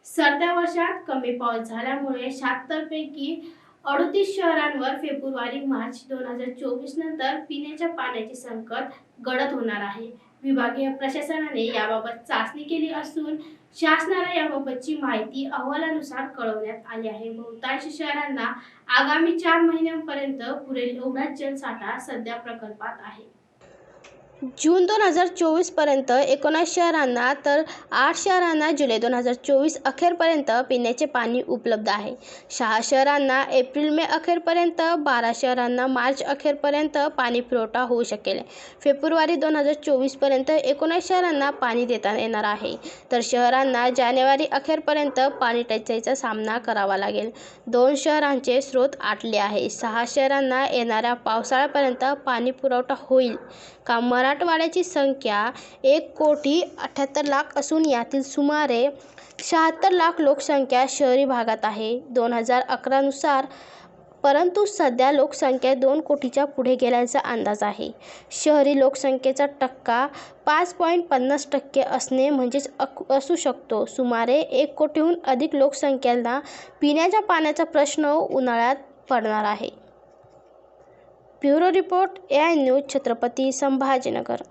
सरत्या वर्षात कमी पाऊस झाल्यामुळे 76 पैकी 38 शहरांवर फेब्रुवारी-मार्च 2024 नंतर पिण्याच्या पाण्याचे संकट गडद होणार आहे. विभागीय प्रशासनाने याबाबत चाचणी केली असून शासनाला याबाबतची माहिती अहवालानुसार कळवण्यात आली आहे. बहुतांश शहरांना आगामी 4 महिन्यांपर्यंत पुरेल एवढा जलसाठा सध्या प्रकल्पात आहे. जून 2024 पर्यंत 19 शहरांना तर 8 शहरांना जुलै 2024 अखेरपर्यंत पिण्याचे पाणी उपलब्ध आहे. 6 शहरांना एप्रिल-मे अखेरपर्यंत, 12 शहरांना मार्च अखेरपर्यंत पाणी पुरवठा होऊ शकेल. फेब्रुवारी 2024 पर्यंत 19 शहरांना पाणी देता येणार आहे, तर शहरांना जानेवारी अखेरपर्यंत पाणी टंचाईचा सामना करावा लागेल. 2 शहरांचे स्रोत आटले आहे. 6 शहरांना येणाऱ्या पावसाळ्यापर्यंत पाणी पुरवठा होईल का? मराठवाड्याची संख्या 1,78,00,000 असून यातील सुमारे 76 लाख लोकसंख्या शहरी भागात आहे. 2011 नुसार परंतु सध्या लोकसंख्या 2 कोटीच्या पुढे गेल्याचा अंदाज आहे. शहरी लोकसंख्येचा टक्का 5.50% असणे म्हणजेच असू शकतो. सुमारे 1 कोटीहून अधिक लोकसंख्येला पिण्याच्या पाण्याचा प्रश्न उन्हाळ्यात पडणार आहे. Bureau report, AI news, Chhatrapati Sambhajinagar.